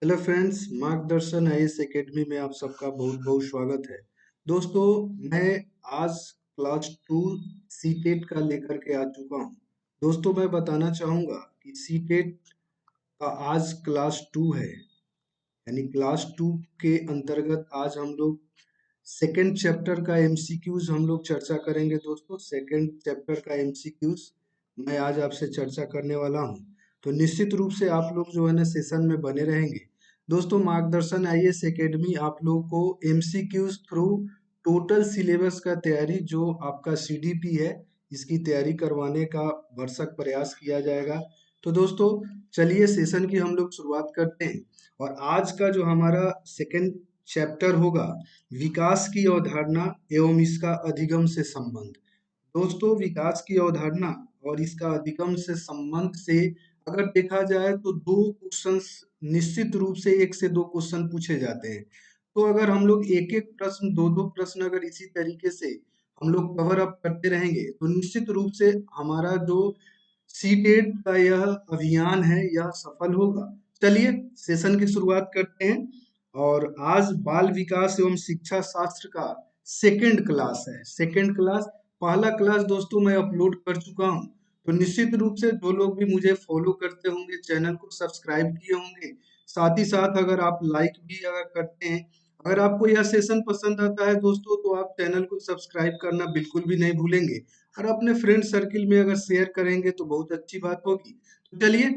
Hello friends, मार्गदर्शन IAS academy में आप सबका बहुत बहुत स्वागत है। दोस्तों, मैं आज क्लास 2 सीटेट का लेकर के आ चुका हूं। दोस्तों, मैं बताना चाहूंगा कि सीटेट का आज क्लास 2 है, यानी क्लास 2 के अंतर्गत आज हम लोग सेकेंड चैप्टर का एमसीक्यूज हम लोग चर्चा करेंगे। दोस्तों, सेकेंड चैप्टर का एमसीक्यूज मैं आज आपसे चर्चा करने वाला हूं, तो निश्चित रूप से आप लोग जो है ना सेशन में बने रहेंगे। दोस्तों, मार्गदर्शन आईएएस एकेडमी आप लोगों को एमसीक्यूज थ्रू टोटल सिलेबस का तैयारी जो आपका सीडीपी है इसकी तैयारी करवाने का भरसक प्रयास किया जाएगा। तो दोस्तों, चलिए सेशन की हम लोग शुरुआत करते हैं। और आज का जो हमारा सेकेंड चैप्टर होगा, विकास की अवधारणा एवं इसका अधिगम से संबंध। दोस्तों, विकास की अवधारणा और इसका अधिगम से संबंध से अगर देखा जाए तो दो क्वेश्चंस निश्चित रूप से, एक से दो क्वेश्चन पूछे जाते हैं। तो अगर हम लोग एक एक प्रश्न, दो दो प्रश्न अगर इसी तरीके से हम लोग कवर अप करते रहेंगे तो निश्चित रूप से हमारा जो सीटेट का यह अभियान है यह सफल होगा। चलिए सेशन की शुरुआत करते हैं। और आज बाल विकास एवं शिक्षा शास्त्र का सेकंड क्लास है। सेकंड क्लास, पहला क्लास दोस्तों मैं अपलोड कर चुका हूं। तो निश्चित रूप से जो लोग भी मुझे फॉलो करते होंगे, चैनल को सब्सक्राइब किए होंगे, साथ ही साथ अगर आप लाइक भी अगर करते हैं, अगर आपको यह सेशन पसंद आता है दोस्तों, तो आप चैनल को सब्सक्राइब करना बिल्कुल भी नहीं भूलेंगे। और अपने फ्रेंड सर्किल में अगर शेयर करेंगे तो बहुत अच्छी बात होगी। तो चलिए,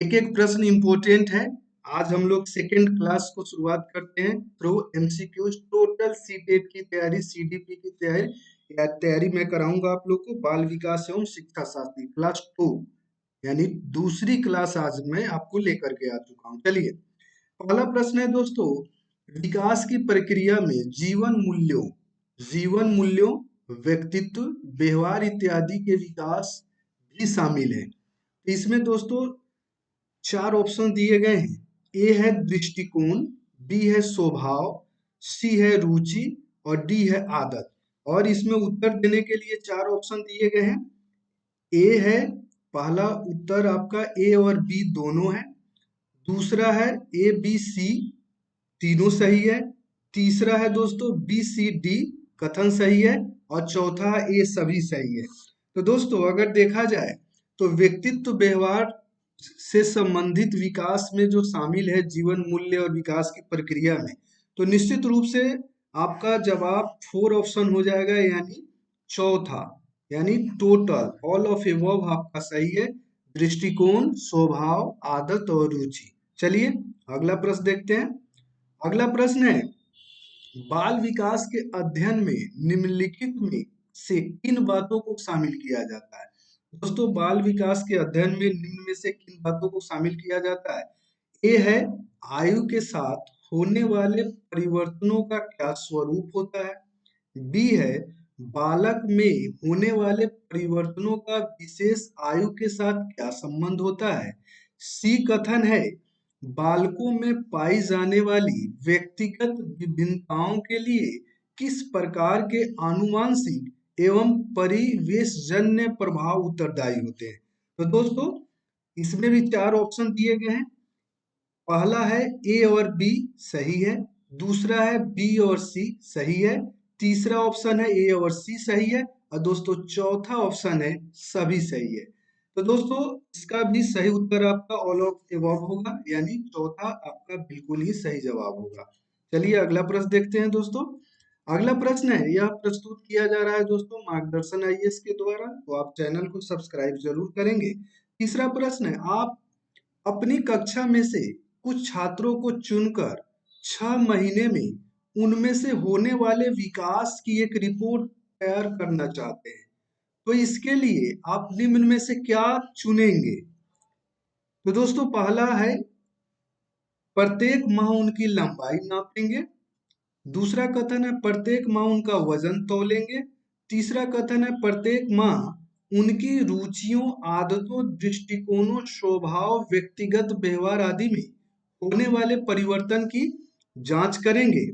एक एक प्रश्न इंपॉर्टेंट है। आज हम लोग सेकेंड क्लास को शुरुआत करते हैं थ्रू एमसीक्यूज। टोटल सीटेट की तैयारी, सीडीपी की तैयारी या तैयारी मैं कराऊंगा आप लोग को बाल विकास एवं शिक्षा शास्त्री क्लास 2, यानी दूसरी क्लास आज मैं आपको लेकर के आ चुका हूँ। चलिए, पहला प्रश्न है दोस्तों, विकास की प्रक्रिया में जीवन मूल्यों, व्यक्तित्व, व्यवहार इत्यादि के विकास भी शामिल है। इसमें दोस्तों चार ऑप्शन दिए गए हैं। ए है दृष्टिकोण, बी है स्वभाव, सी है रुचि और डी है आदत। और इसमें उत्तर देने के लिए चार ऑप्शन दिए गए हैं। ए है पहला उत्तर आपका, ए और बी दोनों है। दूसरा है ए बी सी, तीनों सही है। तीसरा है दोस्तों बी सी डी, कथन सही है। और चौथा ए सभी सही है। तो दोस्तों अगर देखा जाए तो व्यक्तित्व व्यवहार से संबंधित विकास में जो शामिल है जीवन मूल्य और विकास की प्रक्रिया में, तो निश्चित रूप से आपका जवाब फोर ऑप्शन हो जाएगा, यानी चौथा, यानी टोटल ऑल ऑफ एबव आपका सही है। दृष्टिकोण, स्वभाव, आदत और रुचि। चलिए अगला प्रश्न देखते हैं। अगला प्रश्न है, बाल विकास के अध्ययन में निम्नलिखित में से किन बातों को शामिल किया जाता है। दोस्तों, बाल विकास के अध्ययन में निम्न में से किन बातों को शामिल किया जाता है। ए है आयु के साथ होने वाले परिवर्तनों का क्या स्वरूप होता है। बी है बालक में होने वाले परिवर्तनों का विशेष आयु के साथ क्या संबंध होता है। सी कथन है बालकों में पाई जाने वाली व्यक्तिगत विभिन्नताओं के लिए किस प्रकार के आनुवांशिक एवं परिवेशजन्य प्रभाव उत्तरदायी होते हैं। तो दोस्तों इसमें भी चार ऑप्शन दिए गए हैं। पहला है ए और बी सही है, दूसरा है बी और सी सही है, तीसरा ऑप्शन है ए और सी सही है, और दोस्तों चौथा ऑप्शन है सभी सही है। तो दोस्तों इसका भी सही उत्तर आपका ऑल ऑफ एबव होगा, यानी चौथा आपका बिल्कुल ही सही जवाब होगा। चलिए अगला प्रश्न देखते हैं दोस्तों। अगला प्रश्न है, यह प्रस्तुत किया जा रहा है दोस्तों मार्गदर्शन आईएएस के द्वारा, तो आप चैनल को सब्सक्राइब जरूर करेंगे। तीसरा प्रश्न है, आप अपनी कक्षा में से कुछ छात्रों को चुनकर 6 महीने में उनमें से होने वाले विकास की एक रिपोर्ट तैयार करना चाहते हैं। तो इसके लिए आप निम्न में से क्या चुनेंगे। तो दोस्तों पहला है प्रत्येक माह उनकी लंबाई नापेंगे। दूसरा कथन है प्रत्येक माह उनका वजन तौलेंगे। तीसरा कथन है प्रत्येक माह उनकी रुचियों, आदतों, दृष्टिकोणों, स्वभाव, व्यक्तिगत व्यवहार आदि में होने वाले परिवर्तन की जांच करेंगे।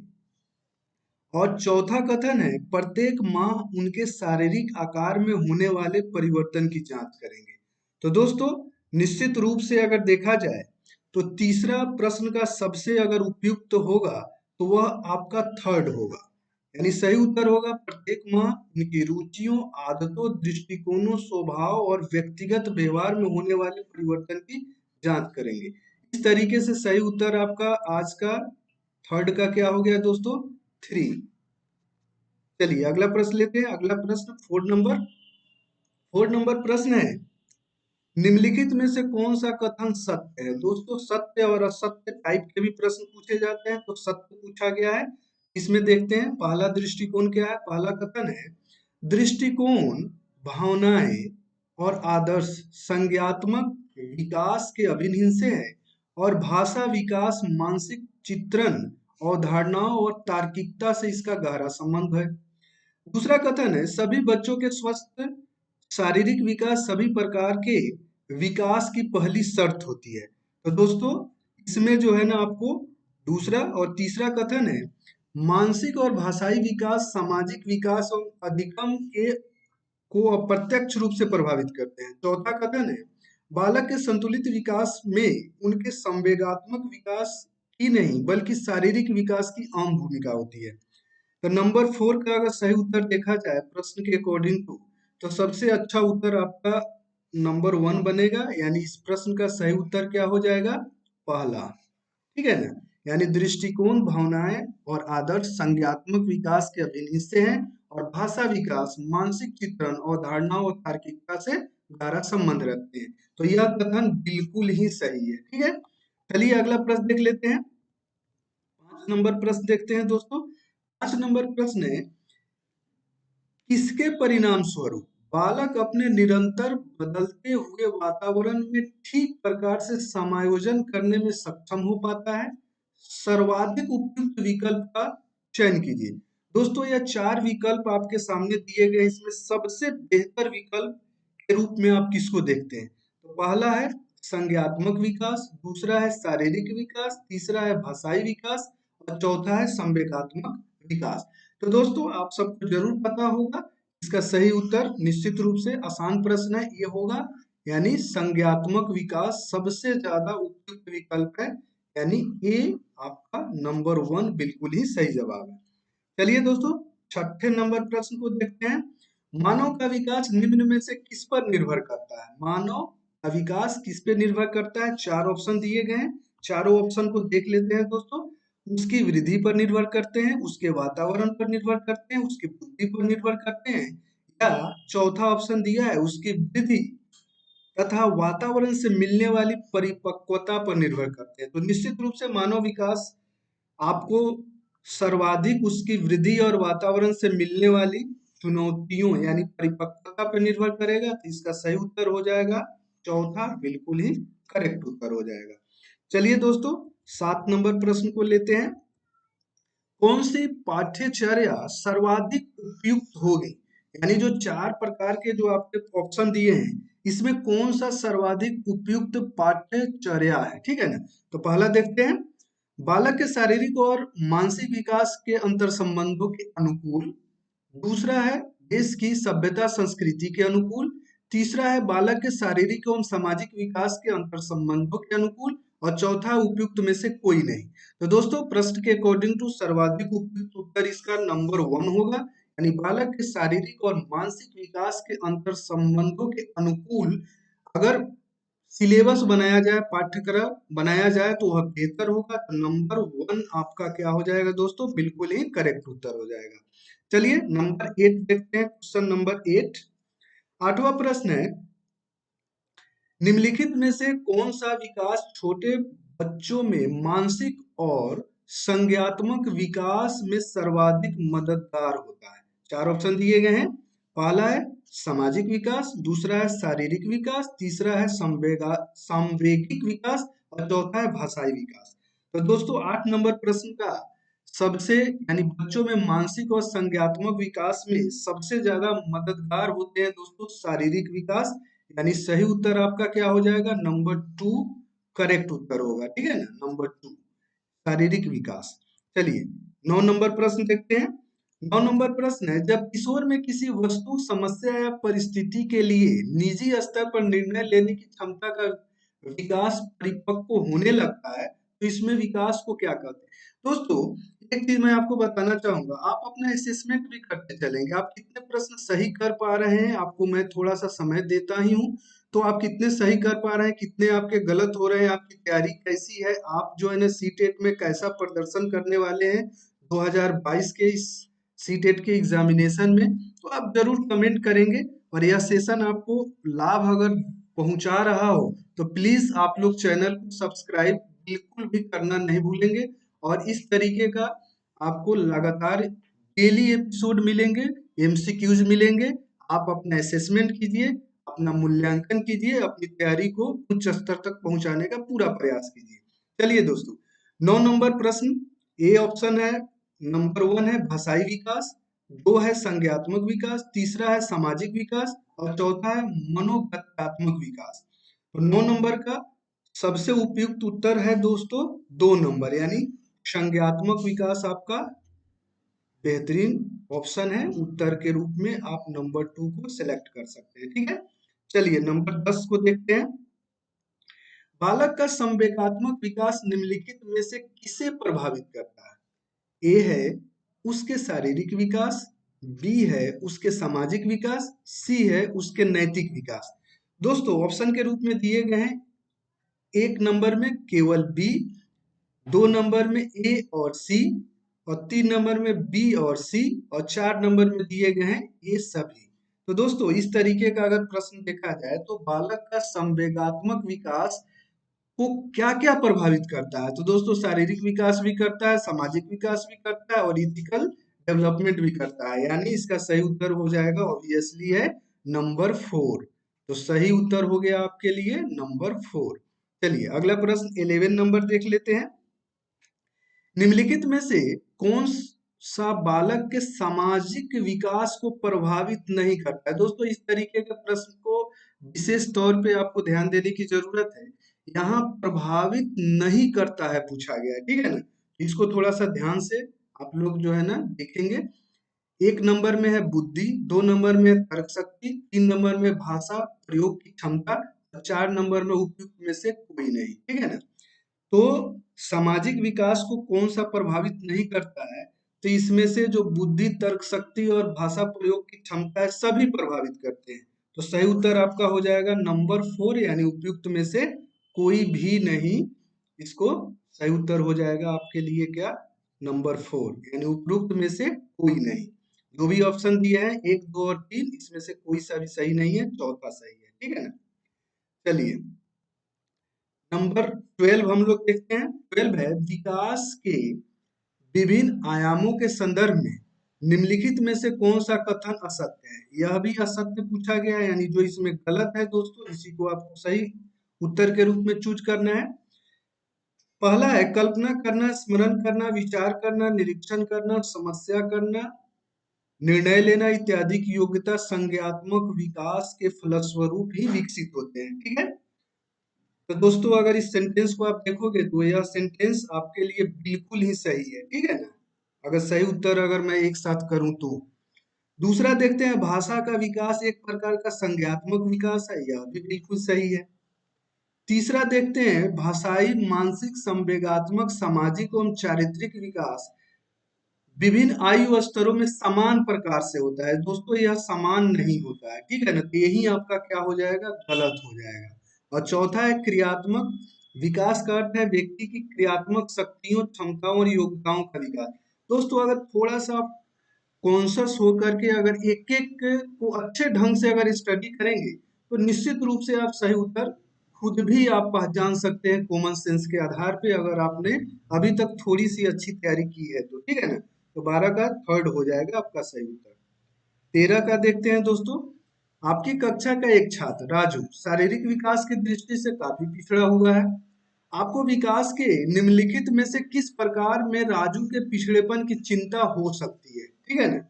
और चौथा कथन है प्रत्येक माह उनके शारीरिक आकार में होने वाले परिवर्तन की जांच करेंगे। तो दोस्तों निश्चित रूप से अगर देखा जाए तो तीसरा प्रश्न का सबसे अगर उपयुक्त होगा तो वह आपका थर्ड होगा, यानी सही उत्तर होगा प्रत्येक माह उनकी रुचियों, आदतों, दृष्टिकोणों, स्वभाव और व्यक्तिगत व्यवहार में होने वाले परिवर्तन की जांच करेंगे। इस तरीके से सही उत्तर आपका आज का थर्ड का क्या हो गया दोस्तों? 3। चलिए अगला प्रश्न लेते हैं। अगला प्रश्न फोर्थ नंबर प्रश्न है, निम्नलिखित में से कौन सा कथन सत्य है? दोस्तों सत्य और असत्य टाइप के भी प्रश्न पूछे जाते हैं, तो सत्य पूछा गया है। इसमें देखते हैं पहला दृष्टिकोण क्या है। पहला कथन है, दृष्टिकोण भावनाएं और आदर्श संज्ञात्मक विकास के अभिन्न हिस्से है और भाषा विकास मानसिक चित्रण, अवधारणाओं और तार्किकता से इसका गहरा संबंध है। दूसरा कथन है, सभी बच्चों के स्वस्थ शारीरिक विकास सभी प्रकार के विकास की पहली शर्त होती है। तो दोस्तों इसमें जो है ना आपको दूसरा और तीसरा कथन है, मानसिक और भाषाई विकास सामाजिक विकास और अधिगम के को अप्रत्यक्ष रूप से प्रभावित करते हैं। चौथा कथन है, बालक के संतुलित विकास में उनके संवेगात्मक विकास की नहीं बल्कि शारीरिक विकास की अहम भूमिका होती है। तो नंबर 4 का अगर सही उत्तर देखा जाए प्रश्न के अकॉर्डिंग टू, तो सबसे अच्छा उत्तर आपका नंबर 1 बनेगा, यानी इस प्रश्न का सही उत्तर क्या हो जाएगा? पहला। ठीक है ना? यानी दृष्टिकोण भावनाएं और आदर्श संज्ञात्मक विकास के अभिन्न हिस्से हैं और भाषा विकास मानसिक चित्रण और धारणाओं और तार्किकता से गहरा संबंध रखते हैं। तो यह कथन बिल्कुल ही सही है। ठीक है, चलिए अगला प्रश्न देख लेते हैं। 5 नंबर प्रश्न देखते हैं दोस्तों। 5 नंबर प्रश्न है, इसके परिणाम स्वरूप बालक अपने निरंतर बदलते हुए वातावरण में ठीक प्रकार से समायोजन करने में सक्षम हो पाता है। सर्वाधिक उपयुक्त विकल्प का चयन कीजिए। दोस्तों यह 4 विकल्प आपके सामने दिए गए, इसमें सबसे बेहतर विकल्प के रूप में आप किसको देखते हैं? तो पहला है संज्ञात्मक विकास, दूसरा है शारीरिक विकास, तीसरा है भाषाई विकास और चौथा है संवेगात्मक विकास। तो दोस्तों आप सबको जरूर पता होगा इसका सही उत्तर निश्चित रूप से आसान प्रश्न है ये होगा, यानी संज्ञात्मक विकास सबसे ज्यादा उपयुक्त विकल्प है, यानी ए आपका नंबर 1 बिल्कुल ही सही जवाब है। चलिए दोस्तों 6 नंबर प्रश्न को देखते हैं। मानव का विकास निम्न में से किस पर निर्भर करता है? मानव का विकास किस पे निर्भर करता है? 4 ऑप्शन दिए गए हैं, चारों ऑप्शन को देख लेते हैं दोस्तों। उसकी वृद्धि पर निर्भर करते हैं, उसके वातावरण पर निर्भर करते हैं, उसकी बुद्धि पर निर्भर करते हैं, या चौथा ऑप्शन दिया है उसकी वृद्धि तथा वातावरण से मिलने वाली परिपक्वता पर निर्भर करते हैं। तो निश्चित रूप से मानव विकास आपको सर्वाधिक उसकी वृद्धि और वातावरण से मिलने वाली चुनौतियों यानी परिपक्वता पर निर्भर करेगा। तो इसका सही उत्तर हो जाएगा चौथा, बिल्कुल ही करेक्ट उत्तर हो जाएगा। चलिए दोस्तों 7 नंबर प्रश्न को लेते हैं। कौन सी पाठ्यचर्या सर्वाधिक उपयुक्त होगी? यानी जो 4 प्रकार के जो आपके ऑप्शन दिए हैं इसमें कौन सा सर्वाधिक उपयुक्त पाठ्यचर्या है? ठीक है ना? तो पहला देखते हैं, बालक के शारीरिक और मानसिक विकास के अंतर संबंधों के अनुकूल। दूसरा है देश की सभ्यता संस्कृति के अनुकूल। तीसरा है बालक के शारीरिक एवं सामाजिक विकास के अंतर संबंधों के अनुकूल और चौथा उपयुक्त में से कोई नहीं। तो दोस्तों प्रश्न के अकॉर्डिंग टू सर्वाधिक उपयुक्त उत्तर इसका नंबर 1 होगा, यानी बालक के शारीरिक और मानसिक विकास के अंतर संबंधों के अनुकूल अगर सिलेबस बनाया जाए, पाठ्यक्रम बनाया जाए तो वह बेहतर होगा। तो नंबर 1 आपका क्या हो जाएगा दोस्तों? बिल्कुल ही करेक्ट उत्तर हो जाएगा। चलिए नंबर 8 देखते हैं। क्वेश्चन नंबर 8, 8वां प्रश्न है, निम्नलिखित में से कौन सा विकास छोटे बच्चों में मानसिक और संज्ञात्मक विकास में सर्वाधिक मददगार होता है? 4 ऑप्शन दिए गए हैं। पहला है सामाजिक विकास, दूसरा है शारीरिक विकास, तीसरा है सांवेगिक विकास और चौथा है भाषाई विकास। तो दोस्तों 8 नंबर प्रश्न का सबसे यानी बच्चों में मानसिक और संज्ञात्मक विकास में सबसे ज्यादा मददगार होते हैं दोस्तों शारीरिक विकास, यानी सही उत्तर आपका क्या हो जाएगा? नंबर 2 करेक्ट उत्तर होगा। ठीक है ना? नंबर 2 शारीरिक विकास। चलिए 9 नंबर प्रश्न देखते हैं। 9 नंबर प्रश्न है, जब किशोर में किसी वस्तु समस्या या परिस्थिति के लिए निजी स्तर पर निर्णय लेने की क्षमता का विकास परिपक्व होने लगता है, तो इसमें विकास को क्या कहते हैं? दोस्तों, एक चीज मैं आपको बताना चाहूंगा, आप अपना असेसमेंट भी करते चलेंगे, आप कितने प्रश्न सही कर पा रहे हैं, आपको मैं थोड़ा सा समय देता ही हूँ, तो आप कितने सही कर पा रहे हैं, कितने आपके गलत हो रहे हैं, आपकी तैयारी कैसी है, आप जो है ना सीटेट में कैसा प्रदर्शन करने वाले हैं 2022 के इस सीटेट के एग्जामिनेशन में, तो आप जरूर कमेंट करेंगे। और यह सेशन आपको लाभ अगर पहुंचा रहा हो तो प्लीज आप लोग चैनल को सब्सक्राइब बिल्कुल भी करना नहीं भूलेंगे। और इस तरीके का आपको लगातार डेली एपिसोड मिलेंगे, एमसीक्यूज मिलेंगे। आप अपना असेसमेंट कीजिए, अपना मूल्यांकन कीजिए, अपनी तैयारी को उच्च स्तर तक पहुंचाने का पूरा प्रयास कीजिए। चलिए दोस्तों, 9 नंबर प्रश्न, ए ऑप्शन है, नंबर 1 है भाषाई विकास, 2 है संज्ञात्मक विकास, तीसरा है सामाजिक विकास और चौथा है मनोगत्यात्मक विकास। तो 9 नंबर का सबसे उपयुक्त उत्तर है दोस्तों 2 नंबर, यानी संज्ञात्मक विकास आपका बेहतरीन ऑप्शन है। उत्तर के रूप में आप नंबर 2 को सिलेक्ट कर सकते हैं। ठीक है, चलिए नंबर 10 को देखते हैं। बालक का संवेगात्मक विकास निम्नलिखित में से किसे प्रभावित करता है? ए है उसके शारीरिक विकास, बी है उसके सामाजिक विकास, सी है उसके नैतिक विकास। दोस्तों, ऑप्शन के रूप में दिए गए हैं, 1 नंबर में केवल बी, 2 नंबर में ए और सी, और 3 नंबर में बी और सी, और 4 नंबर में दिए गए हैं ये सभी। तो दोस्तों, इस तरीके का अगर प्रश्न देखा जाए तो बालक का संवेगात्मक विकास को क्या क्या प्रभावित करता है, तो दोस्तों शारीरिक विकास भी करता है, सामाजिक विकास भी करता है और इथिकल डेवलपमेंट भी करता है, यानी इसका सही उत्तर हो जाएगा ऑब्वियसली है नंबर 4। तो सही उत्तर हो गया आपके लिए नंबर 4। चलिए अगला प्रश्न 11 नंबर देख लेते हैं। निम्नलिखित में से कौन सा बालक के सामाजिक विकास को प्रभावित नहीं करता है? दोस्तों, इस तरीके के प्रश्न को विशेष तौर पे आपको ध्यान देने की जरूरत है। यहाँ प्रभावित नहीं करता है पूछा गया है, ठीक है ना, इसको थोड़ा सा ध्यान से आप लोग जो है ना देखेंगे। 1 नंबर में है बुद्धि, 2 नंबर में है तर्क शक्ति, 3 नंबर में भाषा प्रयोग की क्षमता, और 4 नंबर में उपयुक्त में से कोई नहीं, ठीक है ना। तो सामाजिक विकास को कौन सा प्रभावित नहीं करता है, तो इसमें से जो बुद्धि, तर्क शक्ति और भाषा प्रयोग की क्षमता है सभी प्रभावित करते हैं। तो सही उत्तर आपका हो जाएगा नंबर 4, यानी उपयुक्त में से कोई भी नहीं। इसको सही उत्तर हो जाएगा आपके लिए क्या, नंबर 4, यानी उपयुक्त में से कोई नहीं। जो भी ऑप्शन दिया है 1, 2 और 3, इसमें से कोई सा भी सही नहीं है, चौथा सही है, ठीक है ना। चलिए नंबर 12 हम लोग देखते हैं। 12 है विकास के विभिन्न आयामों के संदर्भ में निम्नलिखित में से कौन सा कथन असत्य है? यह भी असत्य पूछा गया है, यानी जो इसमें गलत है दोस्तों इसी को आपको सही उत्तर के रूप में चूज करना है। पहला है कल्पना करना, स्मरण करना, विचार करना, निरीक्षण करना, समस्या करना, निर्णय लेना इत्यादि की योग्यता संज्ञात्मक विकास के फलस्वरूप ही विकसित होते हैं, ठीक है। तो दोस्तों, अगर इस सेंटेंस को आप देखोगे तो यह सेंटेंस आपके लिए बिल्कुल ही सही है, ठीक है ना, अगर सही उत्तर अगर मैं एक साथ करूं तो। दूसरा देखते हैं, भाषा का विकास एक प्रकार का संज्ञात्मक विकास है, यह भी बिल्कुल सही है। तीसरा देखते हैं, भाषाई, मानसिक, संवेगात्मक, सामाजिक एवं चारित्रिक विकास विभिन्न आयु स्तरों में समान प्रकार से होता है। दोस्तों, यह समान नहीं होता है, ठीक है ना, तो यही आपका क्या हो जाएगा, गलत हो जाएगा। और चौथा है क्रियात्मक विकास का अर्थ है व्यक्ति की क्रियात्मक शक्तियों, क्षमताओं और योग्यताओं का विकास। दोस्तों, अगर थोड़ा सा कॉन्शियस होकर के अगर एक एक को अच्छे ढंग से अगर स्टडी करेंगे तो निश्चित रूप से आप सही उत्तर खुद भी आप पहचान सकते हैं कॉमन सेंस के आधार पे, अगर आपने अभी तक थोड़ी सी अच्छी तैयारी की है तो, ठीक है ना। तो 12 का थर्ड हो जाएगा आपका सही उत्तर। 13 का देखते हैं दोस्तों। आपकी कक्षा का एक छात्र राजू शारीरिक विकास की दृष्टि से काफी पिछड़ा हुआ है। आपको विकास के निम्नलिखित में से किस प्रकार में राजू के पिछड़ेपन की चिंता हो सकती है, ठीक है ना,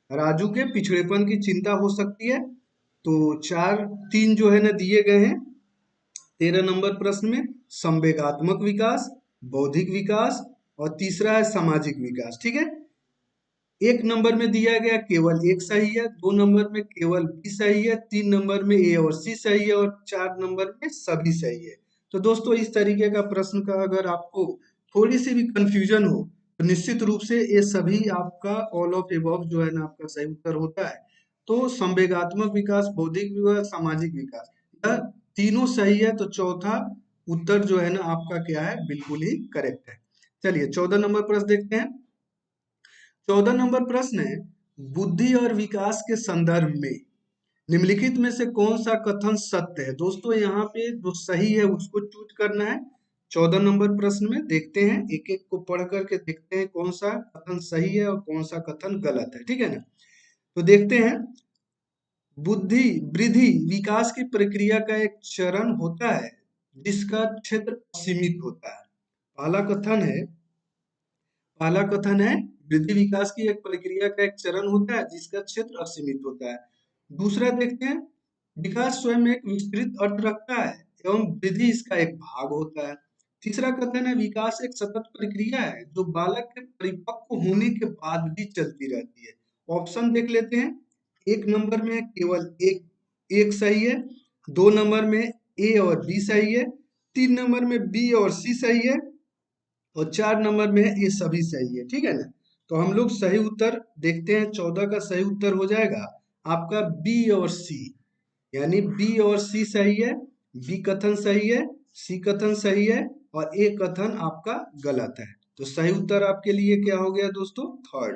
राजू के पिछड़ेपन की चिंता हो सकती है। तो 4, 3 जो है ना दिए गए हैं 13 नंबर प्रश्न में, संवेगात्मक विकास, बौद्धिक विकास और तीसरा है सामाजिक विकास, ठीक है। 1 नंबर में दिया गया केवल एक सही है, 2 नंबर में केवल बी सही है, 3 नंबर में ए और सी सही है और 4 नंबर में सभी सही है। तो दोस्तों इस तरीके का प्रश्न का अगर आपको थोड़ी सी भी कंफ्यूजन हो तो निश्चित रूप से ये सभी आपका ऑल ऑफ एबव जो है ना आपका सही उत्तर होता है। तो संवेगात्मक विकास, बौद्धिक विकास, सामाजिक विकास, यह तीनों सही है। तो चौथा उत्तर जो है ना आपका क्या है, बिल्कुल ही करेक्ट है। चलिए 14 नंबर प्रश्न देखते हैं। 14 नंबर प्रश्न है, बुद्धि और विकास के संदर्भ में निम्नलिखित में से कौन सा कथन सत्य है। दोस्तों यहाँ पे जो सही है उसको चूज करना है। 14 नंबर प्रश्न में देखते हैं, एक एक को पढ़ करके देखते हैं कौन सा कथन सही है और कौन सा कथन गलत है, ठीक है ना। तो देखते हैं, बुद्धि वृद्धि विकास की प्रक्रिया का एक चरण होता है जिसका क्षेत्र सीमित होता है। पहला कथन है, पहला कथन है वृद्धि विकास की एक प्रक्रिया का एक चरण होता है जिसका क्षेत्र असीमित होता है। दूसरा देखते हैं, विकास स्वयं एक विस्तृत अर्थ रखता है एवं वृद्धि इसका एक भाग होता है। तीसरा कथन है, विकास एक सतत प्रक्रिया है जो बालक के परिपक्व होने के बाद भी चलती रहती है। ऑप्शन देख लेते हैं। एक नंबर में केवल एक एक सही है, 2 नंबर में ए और बी सही है, 3 नंबर में बी और सी सही है और 4 नंबर में ये सभी सही है, ठीक है ना। तो हम लोग सही उत्तर देखते हैं। 14 का सही उत्तर हो जाएगा आपका बी और सी, यानी बी और सी सही है। बी कथन सही है, सी कथन सही है और ए कथन आपका गलत है। तो सही उत्तर आपके लिए क्या हो गया दोस्तों, थर्ड,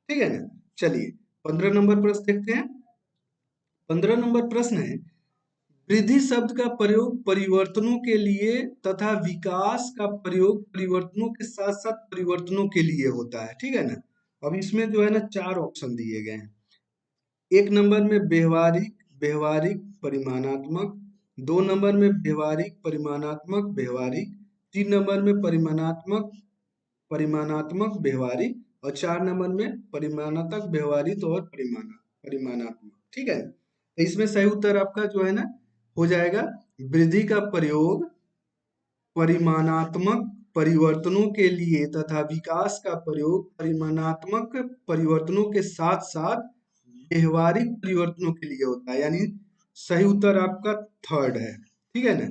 ठीक है ना। चलिए 15 नंबर प्रश्न देखते हैं। 15 नंबर प्रश्न है, वृद्धि शब्द का प्रयोग परिवर्तनों के लिए तथा विकास का प्रयोग परिवर्तनों के साथ साथ परिवर्तनों के लिए होता है, ठीक है ना। अब इसमें जो है ना 4 ऑप्शन दिए गए हैं। एक नंबर में व्यवहारिक, व्यवहारिक परिमाणात्मक, 2 नंबर में व्यवहारिक परिमाणात्मक व्यवहारिक, 3 नंबर में परिमाणात्मक परिमाणात्मक व्यवहारिक और 4 नंबर में परिमाणात्मक व्यवहारिक और परिमाणात्मक, ठीक है। तो इसमें सही उत्तर आपका जो है ना हो जाएगा, वृद्धि का प्रयोग परिमाणात्मक परिवर्तनों के लिए तथा विकास का प्रयोग परिमाणात्मक परिवर्तनों के साथ साथ व्यवहारिक परिवर्तनों के लिए होता है। यानी सही उत्तर आपका थर्ड है, ठीक है ना।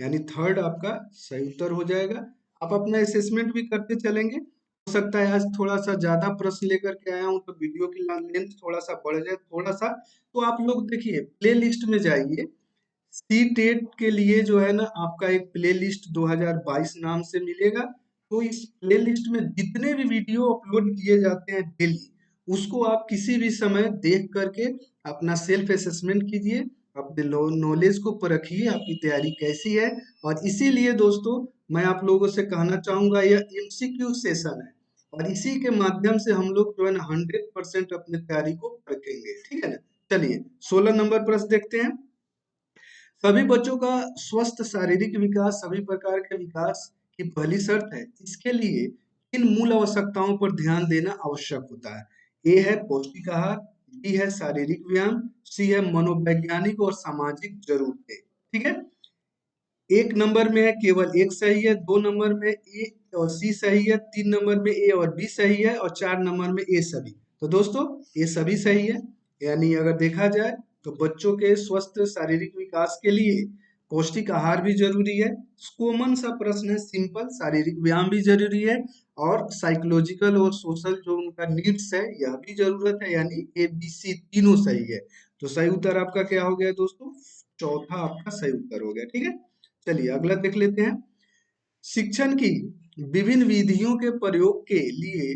यानी थर्ड आपका सही उत्तर हो जाएगा। आप अपना असेसमेंट भी करते चलेंगे। हो सकता है आज थोड़ा सा ज्यादा प्रश्न लेकर के आया हूँ तो वीडियो की लेंथ थोड़ा सा बढ़ जाए थोड़ा सा। तो आप लोग देखिए प्ले लिस्ट में जाइए, सी टेट के लिए जो है ना आपका एक प्ले लिस्ट 2022 नाम से मिलेगा। तो इस प्ले लिस्ट में जितने भी वीडियो अपलोड किए जाते हैं डेली, उसको आप किसी भी समय देख करके अपना सेल्फ असेसमेंट कीजिए, अपने नॉलेज को परखिए आपकी तैयारी कैसी है। और इसीलिए दोस्तों मैं आप लोगों से कहना चाहूंगा, यह एमसीक्यू सेशन है और इसी के माध्यम से हम लोग जो है ना 100% अपनी तैयारी को परखेंगे, ठीक है ना। चलिए 16 नंबर प्रश्न देखते हैं। सभी बच्चों का स्वस्थ शारीरिक विकास सभी प्रकार के विकास की पहली शर्त है। इसके लिए किन मूल आवश्यकताओं पर ध्यान देना आवश्यक होता है। ए है पौष्टिक आहार, बी है शारीरिक व्यायाम, सी है मनोवैज्ञानिक और सामाजिक जरूरतें, ठीक है। एक नंबर में है केवल एक सही है, 2 नंबर में ए और सी सही है, 3 नंबर में ए और बी सही है और 4 नंबर में ए सभी। तो दोस्तों ये सभी सही है। यानी अगर देखा जाए तो बच्चों के स्वस्थ शारीरिक विकास के लिए पौष्टिक आहार भी जरूरी है। कॉमन सा प्रश्न है, सिंपल, शारीरिक व्यायाम भी जरूरी है और साइकोलॉजिकल और सोशल जो उनका नीड्स है यह भी जरूरत है। यानी ए बी सी तीनों सही है। तो सही उत्तर आपका क्या हो गया दोस्तों, चौथा आपका सही उत्तर हो गया, ठीक है। चलिए अगला देख लेते हैं। शिक्षण की विभिन्न विधियों के प्रयोग के लिए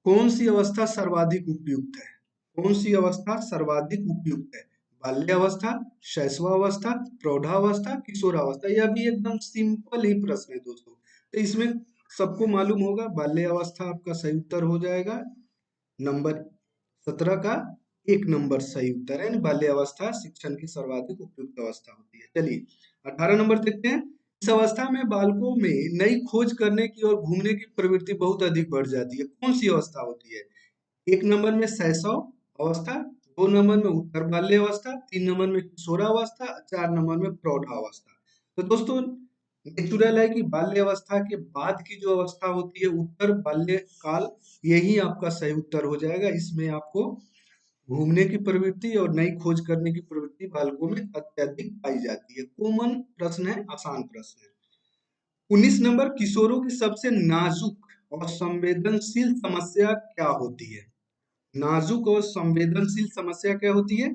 कौन सी अवस्था सर्वाधिक उपयुक्त है। कौन सी अवस्था सर्वाधिक उपयुक्त है, बाल्यावस्था, शैशवावस्था, प्रौढ़ावस्था, किशोरावस्था। यह भी एकदम सिंपल ही प्रश्न है दोस्तों। तो इसमें सबको मालूम होगा बाल्यावस्था आपका सही उत्तर हो जाएगा। नंबर 17 का 1 नंबर सही उत्तर है, यानी बाल्यावस्था शिक्षण की सर्वाधिक उपयुक्त अवस्था होती है। चलिए 18 नंबर देखते हैं। इस अवस्था में बालकों में नई खोज करने की और घूमने की प्रवृत्ति बहुत अधिक बढ़ जाती है। कौन सी अवस्था होती है। 1 नंबर में शैशव अवस्था, 2 नंबर में उत्तर बाल्यावस्था, 3 नंबर में किशोरावस्था, 4 नंबर में प्रौढ़ावस्था। तो दोस्तों नेचुरल है कि बाल्यावस्था के बाद की जो अवस्था होती है उत्तर बाल्यकाल, यही आपका सही उत्तर हो जाएगा। इसमें आपको घूमने की प्रवृत्ति और नई खोज करने की प्रवृत्ति बालकों में अत्यधिक पाई जाती है। कॉमन प्रश्न है, आसान प्रश्न है। 19 नंबर, किशोरों की सबसे नाजुक और संवेदनशील समस्या क्या होती है? नाजुक और संवेदनशील समस्या क्या होती है?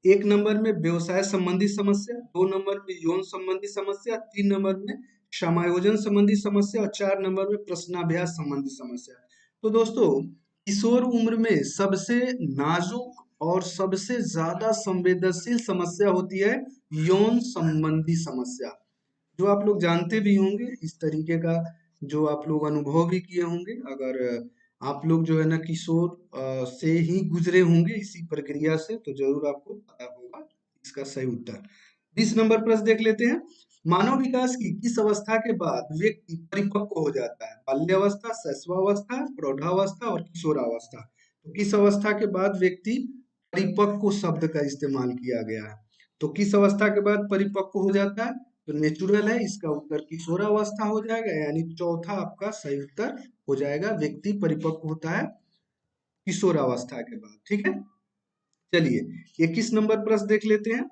एक नंबर में व्यवसाय संबंधी समस्या, दो नंबर में यौन संबंधी समस्या, तीन नंबर में समायोजन संबंधी समस्या और चार नंबर में प्रश्नाभ्यास संबंधी समस्या। तो दोस्तों, किशोर उम्र में सबसे नाजुक और सबसे ज्यादा संवेदनशील समस्या होती है यौन संबंधी समस्या, जो आप लोग जानते भी होंगे। इस तरीके का जो आप लोग अनुभव भी किए होंगे, अगर आप लोग जो है ना किशोर से ही गुजरे होंगे इसी प्रक्रिया से, तो जरूर आपको पता होगा इसका सही उत्तर। 20 नंबर प्रश्न देख लेते हैं। मानव विकास की किस अवस्था के बाद व्यक्ति परिपक्व हो जाता है? बाल्यावस्था, शैशवावस्था, प्रौढ़ावस्था और किशोरावस्था। तो किस अवस्था के बाद व्यक्ति, परिपक्व शब्द का इस्तेमाल किया गया है, तो किस अवस्था के बाद परिपक्व हो जाता है? तो नेचुरल है, इसका उत्तर किशोरावस्था हो जाएगा, यानी चौथा आपका सही उत्तर हो जाएगा। व्यक्ति परिपक्व होता है किशोरावस्था के बाद। ठीक है, चलिए 21 नंबर प्रश्न देख लेते हैं।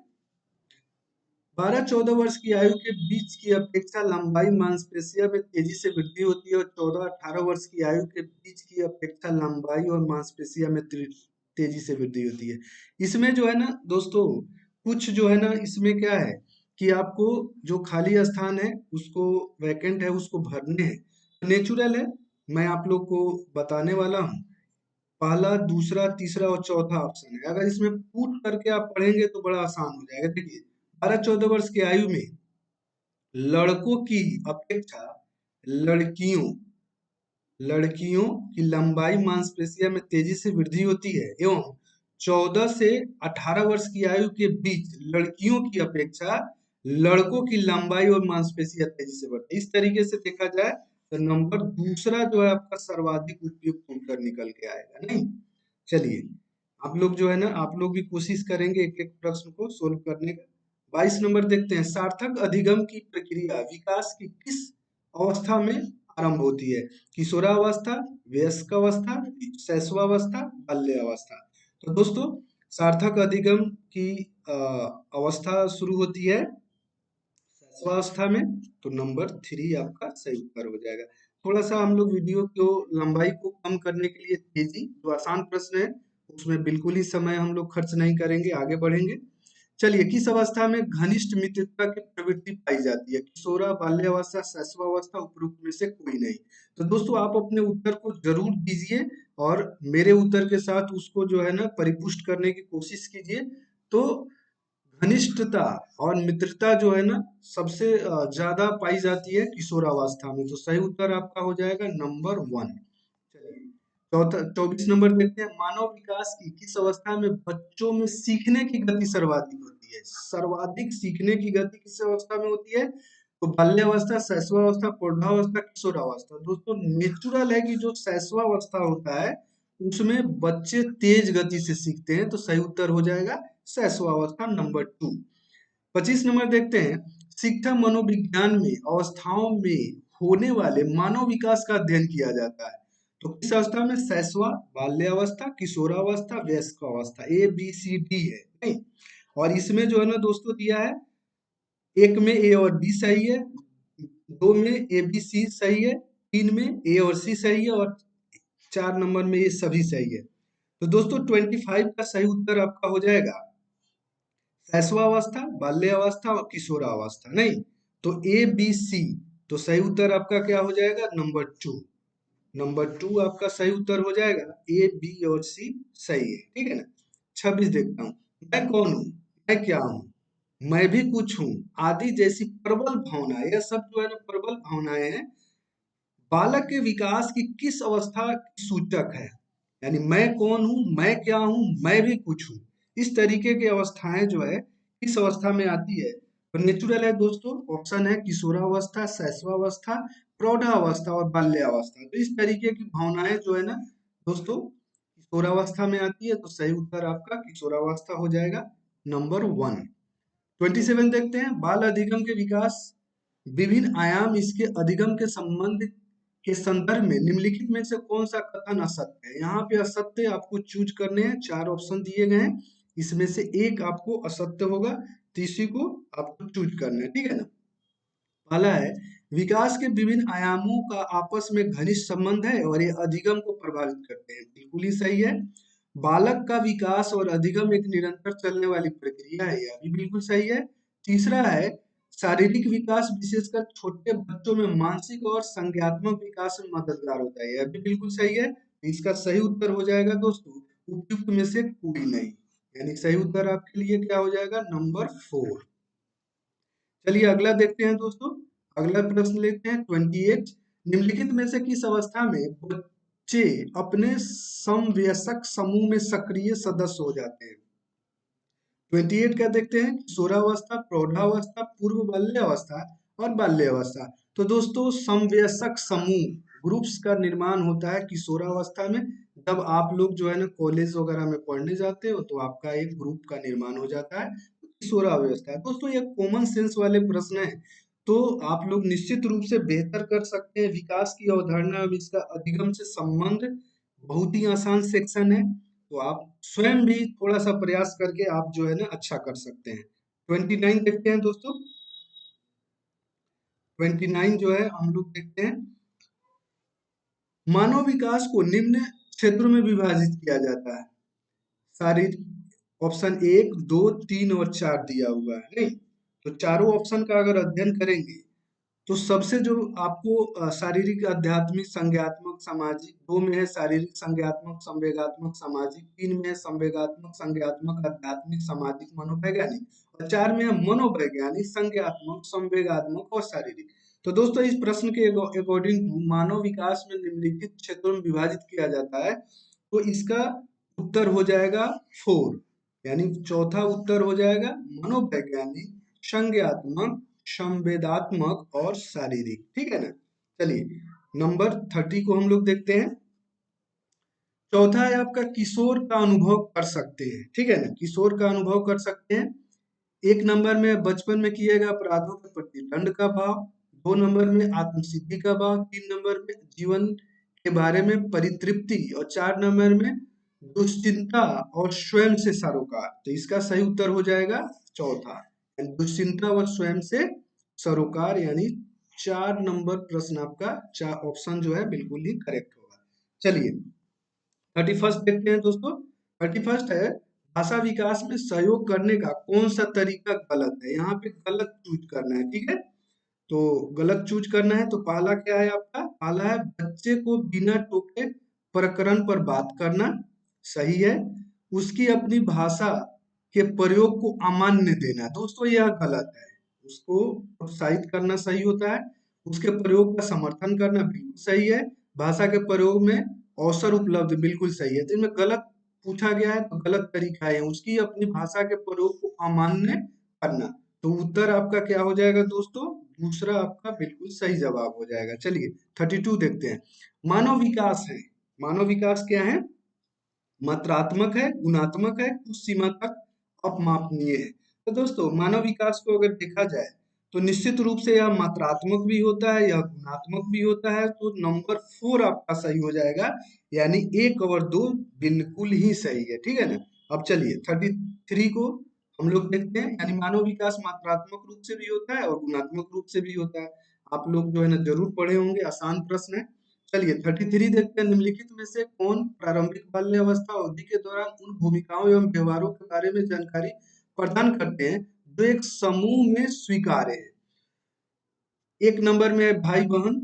12-14 वर्ष की आयु के बीच की अपेक्षा लंबाई मांसपेशियों में तेजी से वृद्धि होती है और 14-18 वर्ष की आयु के बीच की अपेक्षा लंबाई और मांसपेशियों में तेजी से वृद्धि होती है। इसमें जो है ना दोस्तों, कुछ जो है ना इसमें क्या है कि आपको जो खाली स्थान है उसको, वैकेंट है उसको भरने हैं। नेचुरल है, मैं आप लोग को बताने वाला हूँ। पहला, दूसरा, तीसरा और चौथा ऑप्शन है। अगर इसमें पुट करके आप पढ़ेंगे तो बड़ा आसान हो जाएगा। देखिए, 12-14 वर्ष की आयु में लड़कों की अपेक्षा लड़कियों लड़कियों की लंबाई मांसपेशियों में तेजी से वृद्धि होती है, एवं 14 से 18 वर्ष की आयु के बीच लड़कियों की अपेक्षा लड़कों की लंबाई और मांसपेशियां तेजी से बढ़ती है। इस तरीके से देखा जाए तो नंबर दूसरा जो है आपका सर्वाधिक उपयुक्त उत्तर निकल के आएगा। नहीं, चलिए आप लोग जो है ना, आप लोग भी कोशिश करेंगे एक एक प्रश्न को सोल्व करने का। 22 नंबर देखते हैं। सार्थक अधिगम की प्रक्रिया विकास की किस अवस्था में आरंभ होती है? किशोरावस्था, वयस्कावस्था, शैशवावस्था, बाल्यावस्था। तो दोस्तों, सार्थक अधिगम की अवस्था शुरू होती है शैशवावस्था में, तो नंबर 3 आपका सही उत्तर हो जाएगा। थोड़ा सा हम लोग वीडियो को लंबाई को कम करने के लिए तेजी, जो आसान प्रश्न है उसमें बिल्कुल ही समय हम लोग खर्च नहीं करेंगे, आगे बढ़ेंगे। चलिए, किस अवस्था में घनिष्ठ मित्रता की प्रवृत्ति पाई जाती है? किशोरा, बाल्यावस्था, शैशवावस्था, उपरोक्त में से कोई नहीं। तो दोस्तों, आप अपने उत्तर को जरूर दीजिए और मेरे उत्तर के साथ उसको जो है ना परिपुष्ट करने की कोशिश कीजिए। तो घनिष्ठता और मित्रता जो है ना सबसे ज्यादा पाई जाती है किशोरावस्था में, तो सही उत्तर आपका हो जाएगा नंबर 1। चलिए, चौथा 24 नंबर देखते हैं। मानव विकास की किस अवस्था में बच्चों में सीखने की गति सर्वाधिक होती है? सर्वाधिक सीखने की गति किस अवस्था में होती है? तो बाल्यावस्था, शैशवावस्था, प्रौढ़ावस्था, किशोरावस्था। दोस्तों, नेचुरल है कि जो शैशवावस्था होता है उसमें बच्चे तेज गति से सीखते हैं, तो सही उत्तर हो जाएगा शैशवावस्था नंबर 2। 25 नंबर देखते हैं। शिक्षा मनोविज्ञान में अवस्थाओं में होने वाले मानव विकास का अध्ययन किया जाता है, तो किस अवस्था में? शैशवा, बाल्यावस्था, किशोरावस्था, वयस्कावस्था। ए बी सी डी है, नहीं। और इसमें जो है ना दोस्तों दिया है, एक में ए और बी सही है, दो में ए बी सी सही है, तीन में ए और सी सही है और चार नंबर में ये सभी सही है। तो दोस्तों 25 का सही उत्तर आपका हो जाएगा शैशवावस्था, बाल्यावस्था और किशोरावस्था। नहीं, तो ए बी सी, तो सही उत्तर आपका क्या हो जाएगा? नंबर 2। नंबर 2 आपका सही उत्तर हो जाएगा। ए बी और सी सही है, ठीक है ना। 26 देखता हूँ। मैं कौन हूँ, मैं क्या हूँ, मैं भी कुछ हूँ आदि जैसी प्रबल भावनाएं, यह सब जो है ना प्रबल भावनाएं हैं, बालक के विकास की किस अवस्था की सूचक है? यानी मैं कौन हूँ, मैं क्या हूँ, मैं भी कुछ हूँ, इस तरीके की अवस्थाएं जो है किस अवस्था में आती है? तो नेचुरल है दोस्तों, ऑप्शन है किशोरावस्था, शैशवावस्था, प्रौढ़ावस्था और बाल्यावस्था। तो इस तरीके की भावनाएं जो है ना दोस्तों किशोरावस्था में आती है, तो सही उत्तर आपका किशोरावस्था हो जाएगा नंबर 1। 27 देखते हैं। बाल अधिगम के विकास विभिन्न आयाम इसके अधिगम के संबंध के संदर्भ में निम्नलिखित में से कौन सा कथन असत्य है? यहाँ पे असत्य आपको चूज करने हैं, 4 ऑप्शन दिए गए हैं, इसमें से एक आपको असत्य होगा, तीसरी को आपको चूज करना है, ठीक है ना। पहला है विकास के विभिन्न आयामों का आपस में घनिष्ठ संबंध है और ये अधिगम को प्रभावित करते हैं, बिल्कुल ही सही है। बालक का विकास और अधिगम एक निरंतर चलने वाली प्रक्रिया है, यह भी बिल्कुल सही है। तीसरा है शारीरिक विकास विशेषकर छोटे बच्चों में मानसिक और संज्ञानात्मक विकास में मददगार होता है, यह भी बिल्कुल सही है। इसका सही उत्तर हो जाएगा दोस्तों उपयुक्त में से कोई नहीं, यानी सही उत्तर आपके लिए क्या हो जाएगा, नंबर 4। चलिए अगला देखते हैं दोस्तों। अगला प्रश्न लेते हैं 28। निम्नलिखित में से किस अवस्था में बच्चे अपने समवयस्क समूह में सक्रिय सदस्य हो जाते हैं? 28 का देखते हैं, किशोरावस्था, प्रौढ़ावस्था, पूर्व बाल्यावस्था और बाल्यावस्था। तो दोस्तों समवयस्क समूह ग्रुप्स का निर्माण होता है किशोरावस्था में। जब आप लोग जो है ना कॉलेज वगैरह में पढ़ने जाते हो तो आपका एक ग्रुप का निर्माण हो जाता है, किशोरावस्था है। दोस्तों ये कॉमन सेंस वाले प्रश्न है, तो आप लोग निश्चित रूप से बेहतर कर सकते हैं। विकास की अवधारणा और इसका अधिगम से संबंध बहुत ही आसान सेक्शन है, तो आप स्वयं भी थोड़ा सा प्रयास करके आप जो है ना अच्छा कर सकते हैं। 29 देखते हैं दोस्तों। 29 जो है हम लोग देखते हैं, मानव विकास को निम्न क्षेत्रों में विभाजित किया जाता है। शारीरिक ऑप्शन 1, 2, 3 और 4 दिया हुआ है, नहीं तो चारों ऑप्शन का अगर अध्ययन करेंगे तो सबसे जो आपको शारीरिक, आध्यात्मिक, संज्ञात्मक, सामाजिक, 2 में है शारीरिक, संज्ञात्मक, संवेगात्मक, सामाजिक, 3 में है संवेगात्मक, संज्ञात्मक, आध्यात्मिक, सामाजिक, मनोवैज्ञानिक और 4 में है मनोवैज्ञानिक, संज्ञात्मक, संवेगात्मक और शारीरिक। तो दोस्तों इस प्रश्न के अकॉर्डिंग मानव विकास में निम्नलिखित क्षेत्रों में विभाजित किया जाता है, तो इसका उत्तर हो जाएगा 4, यानी चौथा उत्तर हो जाएगा मनोवैज्ञानिक, संज्ञात्मक, संवेदात्मक और शारीरिक। ठीक है ना। चलिए नंबर 30 को हम लोग देखते हैं। चौथा है आपका किशोर का अनुभव कर सकते हैं। ठीक है ना, किशोर का अनुभव कर सकते हैं। 1 नंबर में बचपन में किए गए अपराधों के प्रति दंड का भाव, 2 नंबर में आत्मसिद्धि का भाव, 3 नंबर में जीवन के बारे में परितृप्ति और 4 नंबर में दुश्चिंता और स्वयं से सरोकार। तो इसका सही उत्तर हो जाएगा चौथा, दुश्चिंता व स्वयं से सरोकार, यानी 4 नंबर प्रश्न आपका 4 ऑप्शन जो है बिल्कुल ही करेक्ट होगा। चलिए 31 देखते हैं दोस्तों। 31 है भाषा विकास में सहयोग करने का कौन सा तरीका गलत है? यहाँ पे गलत चूज करना है। ठीक है, तो गलत चूज करना है तो पहला क्या है आपका, पहला है बच्चे को बिना टोके प्रकरण पर बात करना, सही है। उसकी अपनी भाषा के प्रयोग को अमान्य देना, दोस्तों यह गलत है। उसको प्रोत्साहित करना सही होता है, उसके प्रयोग का समर्थन करना बिल्कुल सही है, भाषा के प्रयोग में अवसर उपलब्ध बिल्कुल सही है। तो इनमें गलत पूछा गया है तो गलत तरीका है उसकी अपनी भाषा के प्रयोग को अमान्य करना। तो उत्तर आपका क्या हो जाएगा दोस्तों, दूसरा आपका बिल्कुल सही जवाब हो जाएगा। चलिए 32 देखते हैं। मानव विकास है, मानव विकास क्या है, मात्रात्मक है, गुणात्मक है, कुछ सीमा तक अपमापनीय है। तो दोस्तों मानव विकास को अगर देखा जाए तो निश्चित रूप से यह मात्रात्मक भी होता है, यह गुणात्मक भी होता है। तो नंबर 4 आपका सही हो जाएगा, यानी 1 और 2 बिल्कुल ही सही है। ठीक है ना। अब चलिए 33 को हम लोग देखते हैं, यानी मानव विकास मात्रात्मक रूप से भी होता है और गुणात्मक रूप से भी होता है। आप लोग जो है ना जरूर पढ़े होंगे, आसान प्रश्न है। चलिए 33 देखते हैं, निम्नलिखित में से कौन प्रारंभिक बाल्यावस्था अवधि के दौरान उन भूमिकाओं एवं व्यवहारों के बारे में जानकारी प्रदान करते हैं जो एक समूह में स्वीकार्य है? 1 नंबर में है भाई बहन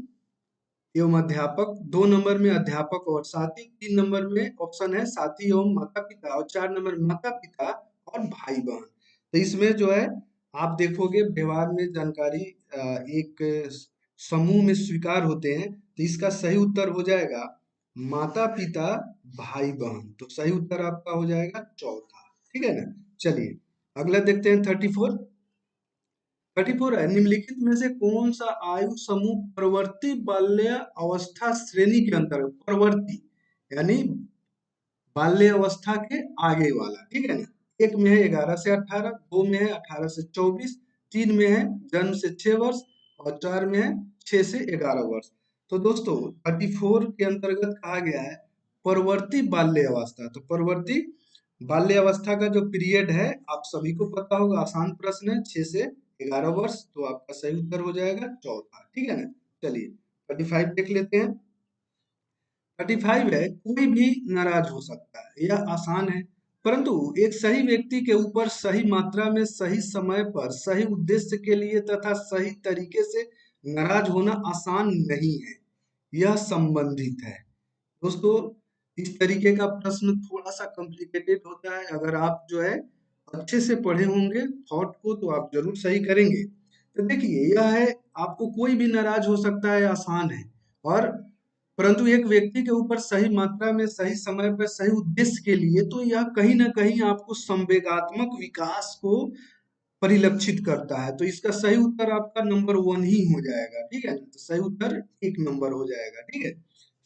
एवं अध्यापक, 2 नंबर में अध्यापक और साथी, 3 नंबर में ऑप्शन है साथी एवं माता पिता और 4 नंबर माता पिता और भाई बहन। तो इसमें जो है आप देखोगे व्यवहार में जानकारी एक समूह में स्वीकार होते हैं, तो इसका सही उत्तर हो जाएगा माता पिता भाई बहन। तो सही उत्तर आपका हो जाएगा चौथा। ठीक है ना। चलिए अगला देखते हैं 34। 34 है, निम्नलिखित में से कौन सा आयु समूह प्रवर्ती बाल्य अवस्था श्रेणी के अंतर्गत, प्रवर्ती यानी बाल्य अवस्था के आगे वाला। ठीक है ना। 1 में है 11 से 18, 2 में है 18 से 24, 3 में है जन्म से 6 वर्ष और 4 में है 6 से 11 वर्ष। तो दोस्तों 34 के अंतर्गत कहा गया है प्रवर्ती बाल्य अवस्था। तो प्रवर्ती बाल्य अवस्था का जो पीरियड है आप सभी को पता होगा, आसान प्रश्न है, 6 से 11 वर्ष, तो आपका सही उत्तर हो जाएगा चौथा। ठीक है ना। चलिए 35 देख लेते हैं। 35 है, कोई भी नाराज हो सकता है, यह आसान है, परंतु एक सही व्यक्ति के ऊपर सही मात्रा में सही समय पर सही उद्देश्य के लिए तथा सही तरीके से नाराज होना आसान नहीं है, यह संबंधित है। दोस्तों इस तरीके का प्रश्न थोड़ा सा कॉम्प्लिकेटेड होता है, अगर आप जो है अच्छे से पढ़े होंगे थॉट को तो आप जरूर सही करेंगे। तो देखिए यह है, आपको कोई भी नाराज हो सकता है, आसान है, और परंतु एक व्यक्ति के ऊपर सही मात्रा में सही समय पर सही उद्देश्य के लिए, तो यह कहीं ना कहीं आपको संवेगात्मक विकास को परिलक्षित करता है। तो इसका सही उत्तर आपका नंबर 1 ही हो जाएगा। ठीक है, तो सही उत्तर 1 नंबर हो जाएगा। ठीक है,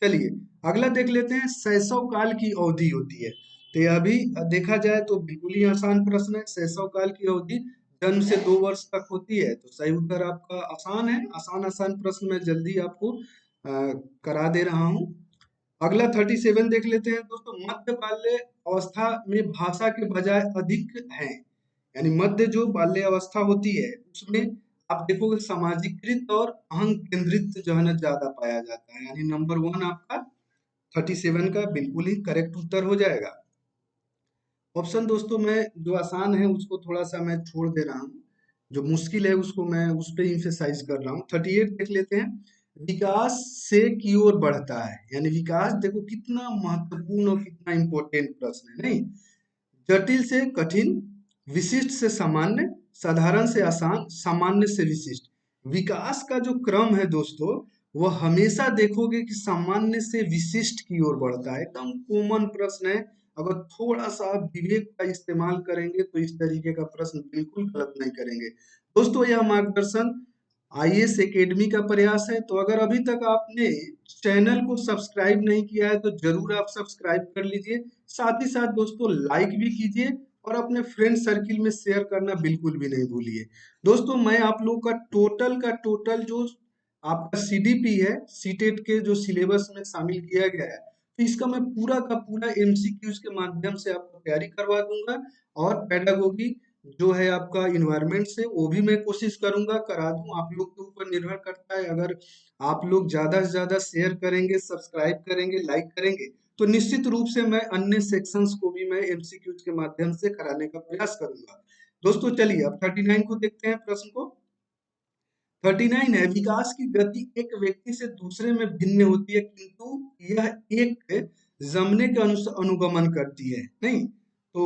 चलिए अगला देख लेते हैं। शैशव काल की अवधि होती है, तो यह भी देखा जाए तो बिल्कुल ही आसान प्रश्न है। शैशव काल की अवधि जन्म से 2 वर्ष तक होती है, तो सही उत्तर आपका आसान है। आसान आसान प्रश्न मैं जल्दी आपको करा दे रहा हूँ। अगला 37 देख लेते हैं दोस्तों। मध्य बाल्य अवस्था में भाषा के बजाय अधिक है, यानी मध्य जो बाल्य अवस्था होती है उसमें आप देखोगे सामाजिकृत और अहं केंद्रित जो है ना ज्यादा पाया जाता है, यानी नंबर 1 आपका 37 का बिल्कुल ही करेक्ट उत्तर हो जाएगा। ऑप्शन दोस्तों मैं जो आसान है उसको थोड़ा सा मैं छोड़ दे रहा हूँ, जो मुश्किल है उसको मैं उस पर इंफेसाइज कर रहा हूँ। 38 देख लेते हैं। विकास से की ओर बढ़ता है, यानी विकास देखो कितना महत्वपूर्ण और कितना इंपॉर्टेंट प्रश्न है, नहीं? जटिल से कठिन, विशिष्ट से सामान्य, साधारण से आसान, सामान्य से विशिष्ट। विकास का जो क्रम है दोस्तों, वह हमेशा देखोगे कि सामान्य से विशिष्ट की ओर बढ़ता है। एकदम कॉमन प्रश्न है, अगर थोड़ा सा आप विवेक का इस्तेमाल करेंगे तो इस तरीके का प्रश्न बिल्कुल गलत नहीं करेंगे। दोस्तों यह मार्गदर्शन आईएएस एकेडमी का प्रयास है, तो अगर अभी तक आपने चैनल को सब्सक्राइब नहीं किया है तो जरूर आप सब्सक्राइब कर लीजिए। साथ ही साथ दोस्तों लाइक भी कीजिए और अपने फ्रेंड सर्किल में शेयर करना बिल्कुल भी नहीं भूलिए। दोस्तों मैं आप लोग का टोटल जो आपका सीडीपी है, सीटेट के जो सिलेबस में शामिल किया गया है, तो इसका मैं पूरा का पूरा एमसीक्यूज के माध्यम से आपको तैयारी करवा दूंगा, और पेडागोगी जो है आपका इन्वायरमेंट से वो भी मैं कोशिश करूंगा करा दूं। आप लोग के ऊपर निर्भर करता है, अगर आप लोग ज्यादा से ज्यादा शेयर करेंगे, सब्सक्राइब करेंगे, लाइक करेंगे, तो निश्चित रूप से मैं अन्य सेक्शंस को भी मैं एमसीक्यूज के माध्यम से कराने का प्रयास करूंगा। दोस्तों चलिए अब 39 को देखते हैं प्रश्न को। 39 है, विकास की गति एक व्यक्ति से दूसरे में भिन्न होती है, किंतु यह एक जमने के अनुगमन करती है, नहीं? तो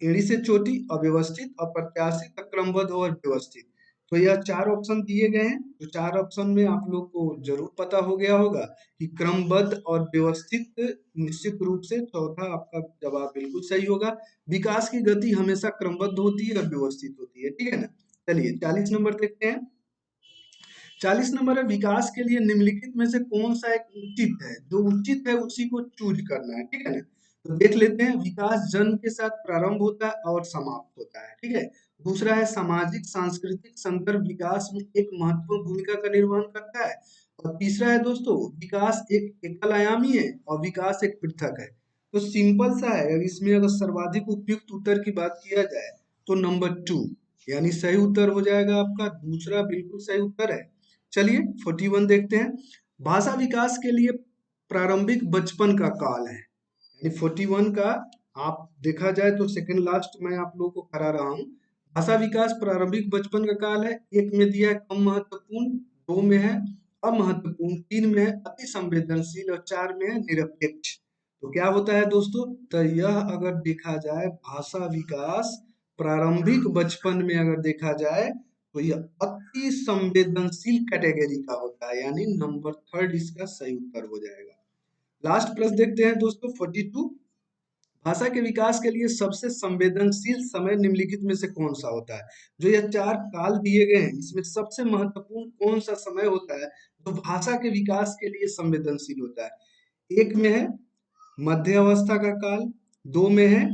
एड़ी से चोटी, अव्यवस्थित, अप्रत्याशित, क्रमबद्ध और व्यवस्थित। तो यह 4 ऑप्शन दिए गए हैं, तो 4 ऑप्शन में आप लोग को जरूर पता हो गया होगा कि क्रमबद्ध और व्यवस्थित निश्चित रूप से चौथा आपका जवाब बिल्कुल सही होगा। विकास की गति हमेशा क्रमबद्ध होती है और व्यवस्थित होती है। ठीक है ना। चलिए 40 नंबर देखते हैं। 40 नंबर है, विकास के लिए निम्नलिखित में से कौन सा एक उचित है? जो उचित है उसी को चूज करना है। ठीक है ना। तो देख लेते हैं। विकास जन्म के साथ प्रारंभ होता है और समाप्त होता है। ठीक है। दूसरा है सामाजिक सांस्कृतिक संदर्भ विकास में एक महत्वपूर्ण भूमिका का निर्वहन करता है। और तीसरा है दोस्तों, विकास एक एकल आयामी है और विकास एक पृथक है। तो सिंपल सा है, इसमें अगर सर्वाधिक उपयुक्त उत्तर की बात किया जाए तो नंबर 2 यानी सही उत्तर हो जाएगा आपका दूसरा, बिल्कुल सही उत्तर है। चलिए 41 देखते हैं। भाषा विकास के लिए प्रारंभिक बचपन का काल है, यानी 41 का आप देखा जाए तो सेकंड लास्ट मैं आप लोगों को करा रहा हूँ। भाषा विकास प्रारंभिक बचपन का काल है। एक में दिया है कम महत्वपूर्ण, दो में है अमहत्वपूर्ण, तीन में है अति संवेदनशील और चार में है निरपेक्ष। तो क्या होता है दोस्तों? तो यह अगर देखा जाए भाषा विकास प्रारंभिक बचपन में अगर देखा जाए तो यह अति संवेदनशील कैटेगरी का होता है, यानी नंबर 3 इसका सही उत्तर हो जाएगा। लास्ट प्रश्न देखते हैं दोस्तों 42। भाषा के विकास के लिए सबसे संवेदनशील समय निम्नलिखित में से कौन सा होता है? जो ये 4 काल दिए गए हैं इसमें सबसे महत्वपूर्ण कौन सा समय होता है जो भाषा के विकास के लिए संवेदनशील होता है? एक में है मध्य अवस्था का काल, दो में है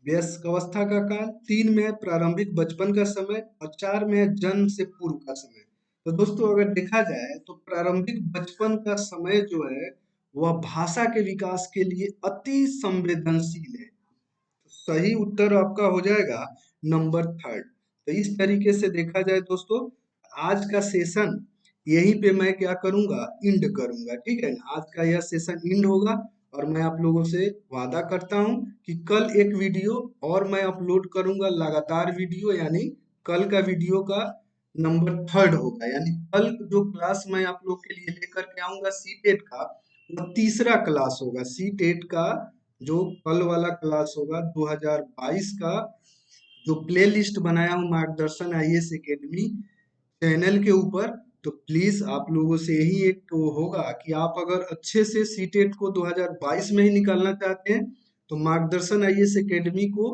वयस्क अवस्था का काल, तीन में है प्रारंभिक बचपन का समय और चार में है जन्म से पूर्व का समय। तो दोस्तों अगर देखा जाए तो प्रारंभिक बचपन का समय जो है वह भाषा के विकास के लिए अति संवेदनशील है। तो सही उत्तर आपका हो जाएगा नंबर 3। तो इस तरीके से देखा जाए दोस्तों, आज का सेशन यहीं पे मैं क्या करूंगा, इंड करूंगा, ठीक है ना। आज का यह सेशन इंड होगा और मैं आप लोगों से वादा करता हूं कि कल एक वीडियो और मैं अपलोड करूंगा, लगातार वीडियो, यानी कल का वीडियो का नंबर 3rd होगा, यानी कल जो क्लास मैं आप लोग के लिए लेकर के आऊंगा सीटेट का, वो तीसरा क्लास होगा सीटेट का। जो कल वाला क्लास होगा 2022 का, जो प्ले लिस्ट बनाया हूँ मार्गदर्शन आईएएस एकेडमी चैनल के ऊपर, तो प्लीज आप लोगों से यही एक वो होगा कि आप अगर अच्छे से सीटेट को 2022 में ही निकालना चाहते हैं तो मार्गदर्शन आईएएस एकेडमी को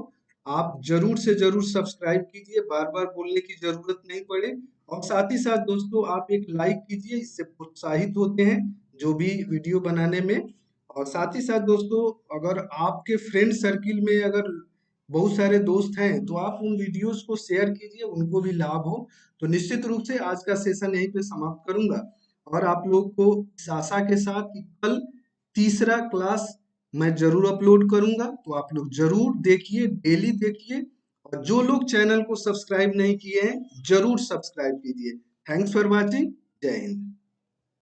आप जरूर से जरूर सब्सक्राइब कीजिए, बार बार बोलने की जरूरत नहीं पड़े। और साथ ही साथ दोस्तों आप एक लाइक कीजिए, इससे प्रोत्साहित होते हैं जो भी वीडियो बनाने में। और साथ ही साथ दोस्तों, अगर आपके फ्रेंड सर्किल में अगर बहुत सारे दोस्त हैं तो आप उन वीडियोस को शेयर कीजिए, उनको भी लाभ हो। तो निश्चित रूप से आज का सेशन यहीं पे समाप्त करूंगा और आप लोग को इस आशा के साथ कि कल तीसरा क्लास मैं जरूर अपलोड करूंगा, तो आप लोग जरूर देखिए, डेली देखिए। और जो लोग चैनल को सब्सक्राइब नहीं किए हैं जरूर सब्सक्राइब कीजिए। Thanks for watching. जय हिंद।